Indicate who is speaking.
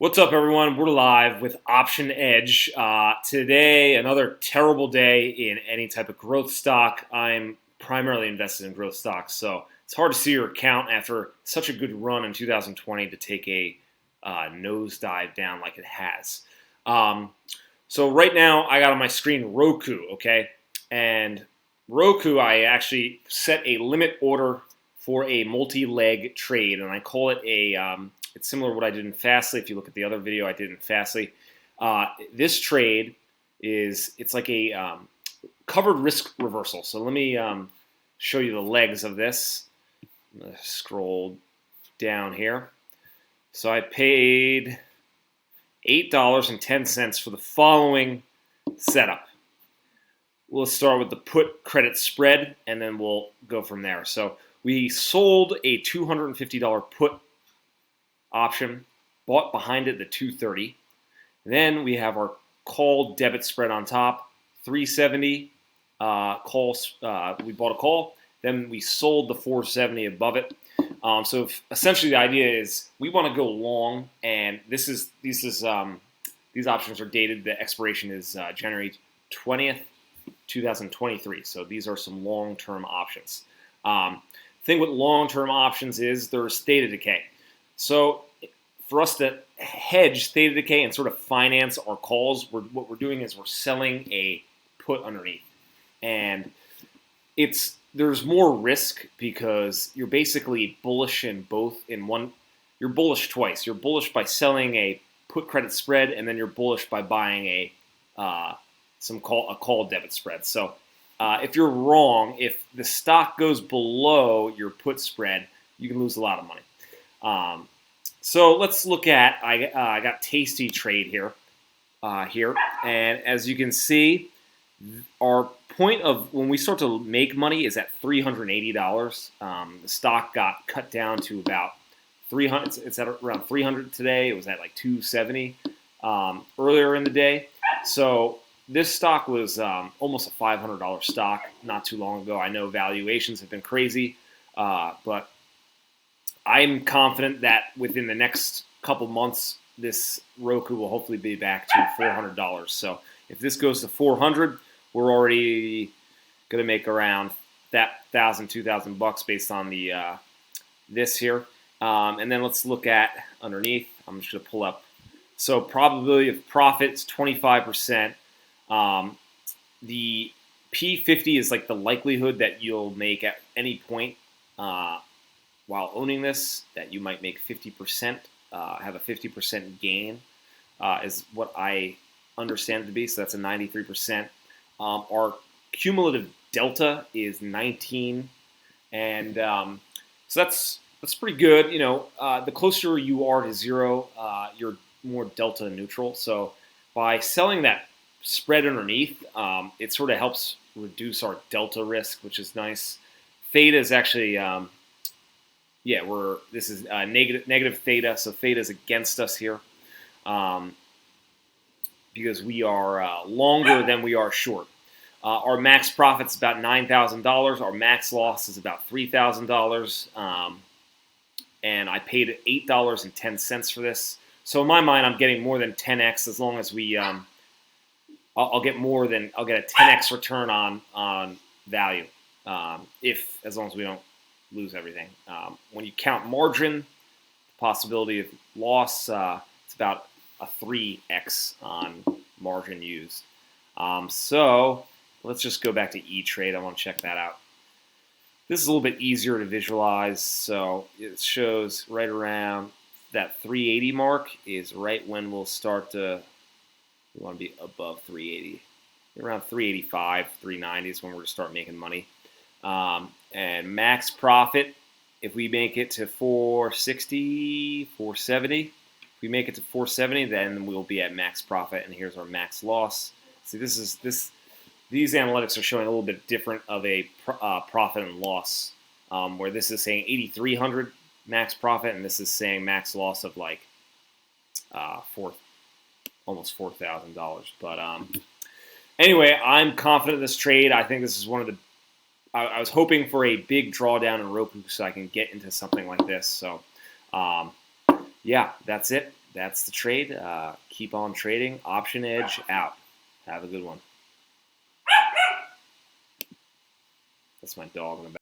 Speaker 1: What's up, everyone? We're live with Option Edge. Today, another terrible day in any type of growth stock. I'm primarily invested in growth stocks, so it's hard to see your account after such a good run in 2020 to take a nosedive down like it has. So right now, I got on my screen Roku, okay? And Roku, I actually set a limit order for a multi-leg trade, and I call it it's similar to what I did in Fastly. If you look at the other video I did in Fastly, this trade it's like a covered risk reversal. So let me show you the legs of this. I'm going to scroll down here. So I paid $8.10 for the following setup. We'll start with the put credit spread, and then we'll go from there. So we sold a $250 put option, bought behind it the 230. Then we have our call debit spread on top, 370 calls. We bought a call. Then we sold the 470 above it. Essentially the idea is we want to go long, and these options are dated. The expiration is January 20th, 2023. So these are some long-term options. Thing with long-term options is there's theta decay. So for us to hedge theta decay and sort of finance our calls, what we're doing is we're selling a put underneath. And there's more risk because you're basically bullish in one. You're bullish twice. You're bullish by selling a put credit spread, and then you're bullish by buying a call debit spread. So if you're wrong, if the stock goes below your put spread, you can lose a lot of money. So let's look at, I got Tasty Trade here, and as you can see, our point of when we start to make money is at $380. The stock got cut down to about 300. It's at around 300 today. It was at like 270 earlier in the day. So this stock was almost a $500 stock not too long ago. I know valuations have been crazy, but I'm confident that within the next couple months, this Roku will hopefully be back to $400. So if this goes to 400, we're already going to make around that $1,000-$2,000 based on the this here. And then let's look at underneath. I'm just going to pull up. So probability of profit is 25%. The P50 is like the likelihood that you'll make at any point while owning this, that you might make 50%, have a 50% gain, is what I understand it to be. So that's a 93%. Our cumulative delta is 19, and so that's pretty good. You know, the closer you are to zero, you're more delta neutral. So by selling that spread underneath, it sort of helps reduce our delta risk, which is nice. Theta is actually this is negative theta, so theta is against us here because we are longer than we are short. Our max profit is about $9,000. Our max loss is about $3,000, and I paid $8.10 for this. So in my mind, I'm getting more than 10x as long as we. I'll get a 10x return on value as long as we don't lose everything. When you count margin, the possibility of loss, it's about a 3x on margin used. So let's just go back to E-Trade. I want to check that out. This is a little bit easier to visualize. So it shows right around that 380 mark is right when we'll start to, we want to be above 380. Around 385, 390 is when we're going to start making money. And max profit, if we make it to 460, 470, if we make it to 470, then we'll be at max profit. And here's our max loss. See, these analytics are showing a little bit different of a profit and loss, where this is saying 8,300 max profit, and this is saying max loss of like almost $4,000. But anyway, I'm confident in this trade. I think this is one of the. I was hoping for a big drawdown in Roku so I can get into something like this. So, yeah, that's it. that's the trade. Keep on trading. Option Edge out. Have a good one. That's my dog in the back.